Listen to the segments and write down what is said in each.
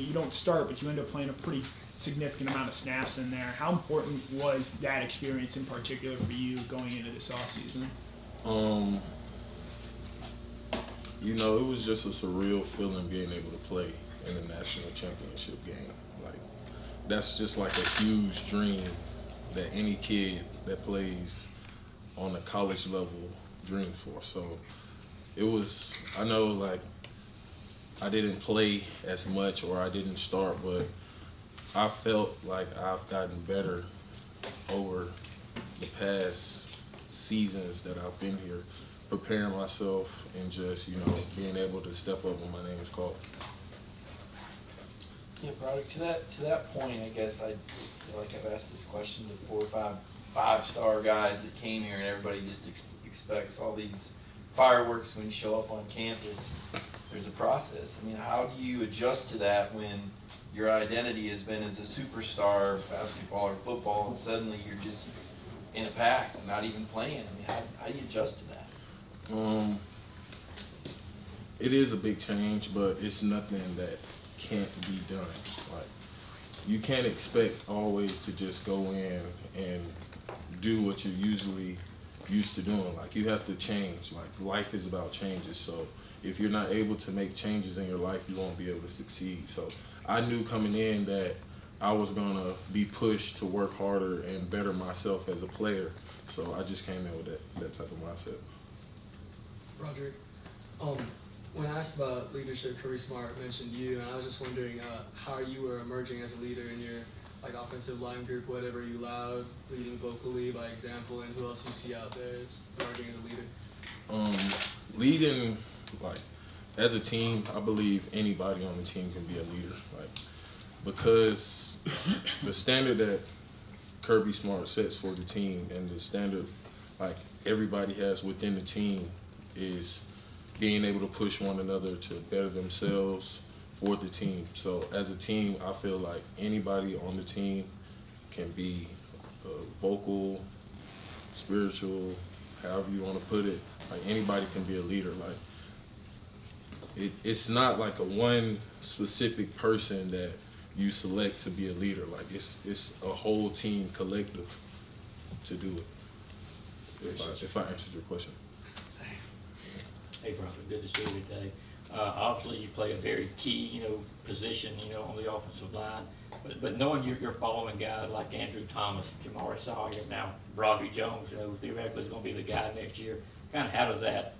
you don't start, but you end up playing a pretty significant amount of snaps in there. How important was that experience in particular for you going into this offseason? You know, it was just a surreal feeling being able to play in the national championship game. Like, that's just like a huge dream that any kid that plays on a college level dreams for. So it was, I know, like, I didn't play as much or I didn't start, but I felt like I've gotten better over the past seasons that I've been here, preparing myself and just, you know, being able to step up when my name is called. Yeah, Broderick, to that point, I guess I feel like I've asked this question to 4 or 5 five-star guys that came here, and everybody just expects all these fireworks when you show up on campus. There's a process. I mean, how do you adjust to that when your identity has been as a superstar, basketball or football, and suddenly you're just in a pack, not even playing? I mean, how do you adjust to that? It is a big change, but it's nothing that can't be done. Like, you can't expect always to just go in and do what you're usually used to doing. Like, you have to change. Like, life is about changes. So if you're not able to make changes in your life, you won't be able to succeed. So I knew coming in that I was gonna be pushed to work harder and better myself as a player. So I just came in with that type of mindset. Broderick, when I asked about leadership, Kirby Smart mentioned you, and I was just wondering how you were emerging as a leader in your offensive line group, whatever you allowed, leading vocally by example, and who else you see out there emerging as a leader? Leading, like, as a team, I believe anybody on the team can be a leader. Like, because the standard that Kirby Smart sets for the team and the standard, like, everybody has within the team is being able to push one another to better themselves for the team. So as a team, I feel like anybody on the team can be vocal, spiritual, however you want to put it. Like, anybody can be a leader. Like, it's not like a one specific person that you select to be a leader. Like, it's a whole team collective to do it. If I answered your question. Hey, Broderick, good to see you today. Obviously, you play a very key, position, on the offensive line. But knowing you're following guys like Andrew Thomas, Jamari Sawyer, now Broderick Jones, theoretically is going to be the guy next year. Kind of how does that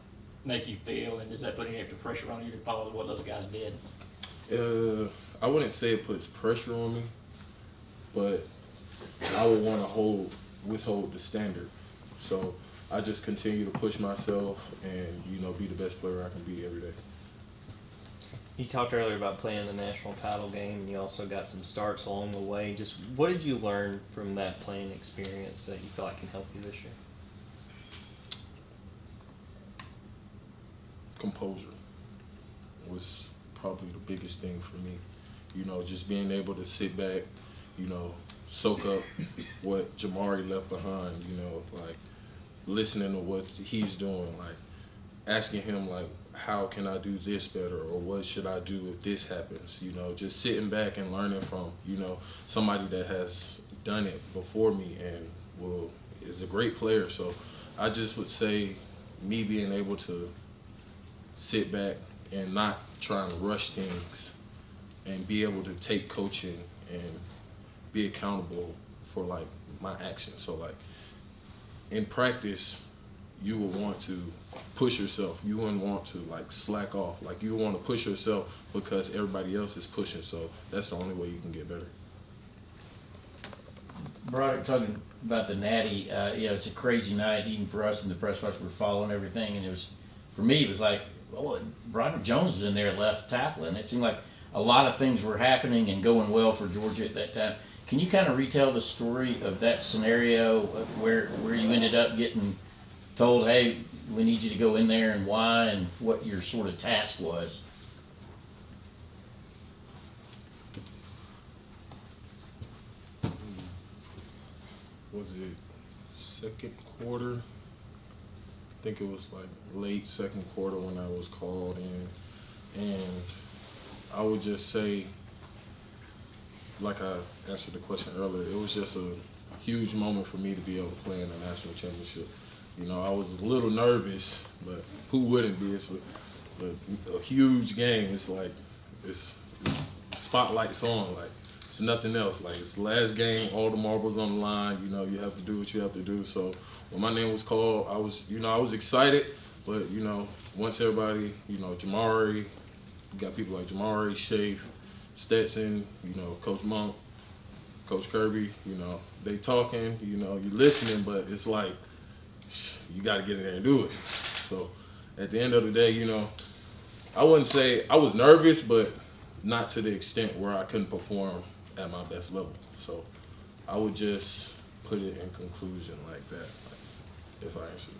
make you feel, and does that put any extra pressure on you to follow what those guys did? I wouldn't say it puts pressure on me, but I would want to withhold the standard. So I just continue to push myself and, be the best player I can be every day. You talked earlier about playing the national title game, and you also got some starts along the way. Just what did you learn from that playing experience that you feel like can help you this year? Composure was probably the biggest thing for me. Just being able to sit back, soak up what Jamari left behind, like listening to what he's doing, like asking him, like, how can I do this better, or what should I do if this happens? Just sitting back and learning from, somebody that has done it before me and is a great player. So I just would say me being able to sit back and not try and rush things and be able to take coaching and be accountable for, like, my actions. So, like, in practice, you would want to push yourself. You wouldn't want to, like, slack off. Like, you want to push yourself because everybody else is pushing. So that's the only way you can get better. Broderick, talking about the Natty, it's a crazy night even for us in the press box. We're following everything, and for me, it was like, Broderick Jones was in there left tackling. It seemed like a lot of things were happening and going well for Georgia at that time. Can you kind of retell the story of that scenario where you ended up getting told, hey, we need you to go in there, and why, and what your sort of task was? Was it second quarter? I think it was like late second quarter when I was called in. And I would just say like I answered the question earlier, it was just a huge moment for me to be able to play in the national championship. You know, I was a little nervous, but who wouldn't be? It's a huge game. It's like it's spotlight's on. Like it's nothing else. Like it's the last game, all the marbles on the line. You know, you have to do what you have to do. So when my name was called, I was excited. But you know, once everybody, you know, Jamari, you got people like Jamari, Shafe, Stetson, you know, Coach Monk, Coach Kirby, you know, they talking, you know, you're listening, but it's like, you got to get in there and do it. So at the end of the day, you know, I wouldn't say I was nervous, but not to the extent where I couldn't perform at my best level. So I would just put it in conclusion like that, if I answered it.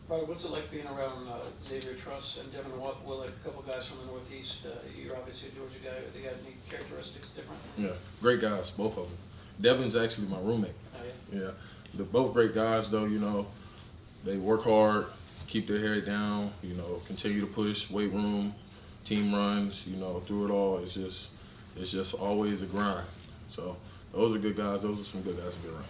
Robert, what's it like being around Xavier Truss and Devin Willick, a couple guys from the Northeast? You're obviously a Georgia guy. They got any characteristics different? Yeah, great guys, both of them. Devin's actually my roommate. Oh, yeah? Yeah, they're both great guys, though. You know, they work hard, keep their head down. You know, continue to push, weight room, team runs. You know, through it all, it's just always a grind. So those are good guys. Those are some good guys to be around.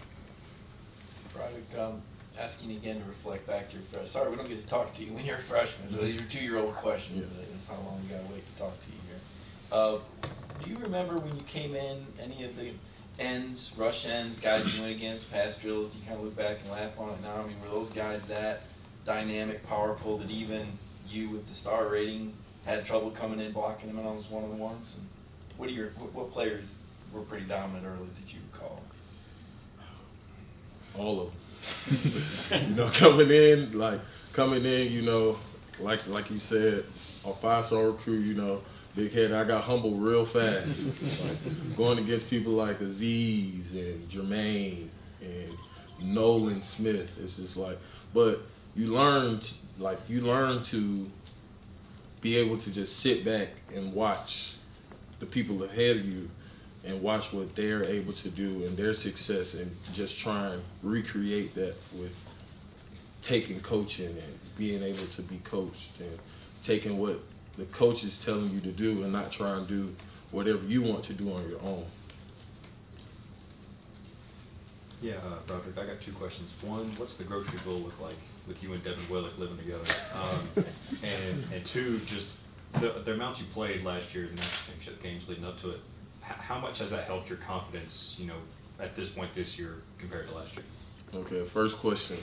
Broderick, asking again to reflect back to your freshman. Sorry, we don't get to talk to you when you're a freshman, so these are 2-year-old questions, but that's how long we gotta wait to talk to you here. Do you remember when you came in, any of the ends, rush ends, guys you went against, past drills, do you kind of look back and laugh on it now? I mean, were those guys that dynamic, powerful, that even you with the star rating had trouble coming in, blocking them in on those one-on-ones? And what players were pretty dominant early that you recall? All of them. You know, coming in, you know, like you said, a 5-star recruit, you know, big head. I got humbled real fast. Like, going against people like Aziz and Jermaine and Nolan Smith. It's just like, but you learn to be able to just sit back and watch the people ahead of you and watch what they're able to do and their success, and just try and recreate that with taking coaching and being able to be coached, and taking what the coach is telling you to do and not try and do whatever you want to do on your own. Yeah, Broderick, I got 2 questions. One, what's the grocery bill look like with you and Devin Willick living together? And 2, just the amount you played last year in the national championship games leading up to it, how much has that helped your confidence, you know, at this point this year compared to last year? Okay, first question.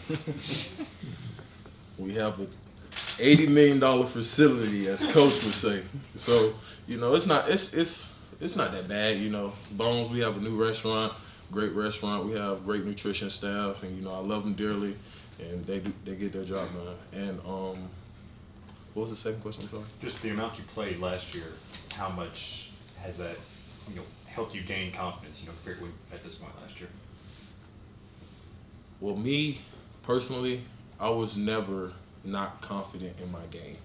We have an $80 million facility, as Coach would say. So, you know, it's not that bad. You know, Bones, we have a new restaurant, great restaurant. We have great nutrition staff, and you know, I love them dearly, and they get their job done. And what was the second question? I'm sorry. Just the amount you played last year. How much has that, you know, helped you gain confidence, you know, compared with at this point last year? Well, me personally, I was never not confident in my game.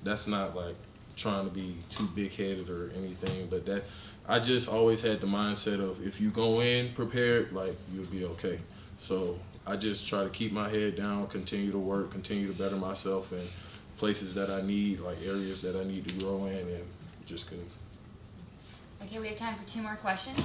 That's not like trying to be too big-headed or anything, but that I just always had the mindset of, if you go in prepared, like, you'll be okay. So I just try to keep my head down, continue to work, continue to better myself in places that I need, like areas that I need to grow in, and just couldn't. Okay, we have time for 2 more questions.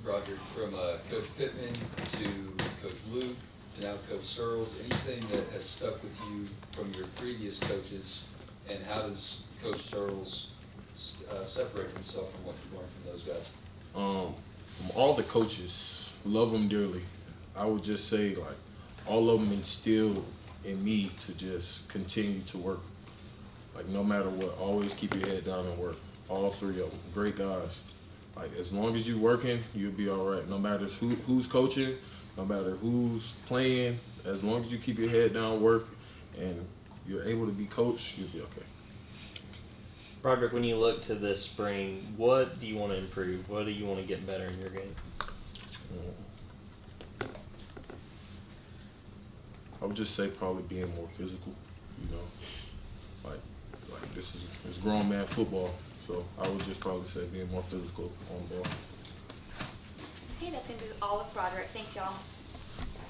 Roger, from Coach Pittman to Coach Luke to now Coach Searles, anything that has stuck with you from your previous coaches, and how does Coach Searles separate himself from what you learned from those guys? From all the coaches, love them dearly. I would just say, like, all of them instilled in me to just continue to work. Like, no matter what, always keep your head down and work. All 3 of them, great guys. Like, as long as you're working, you'll be all right. No matter who's coaching, no matter who's playing, as long as you keep your head down, work, and you're able to be coached, you'll be okay. Broderick, when you look to this spring, what do you want to improve? What do you want to get better in your game? I would just say probably being more physical, you know. Like this is grown man football, so I would just probably say being more physical on the ball. Okay, that's going to be all with Broderick. Thanks, y'all.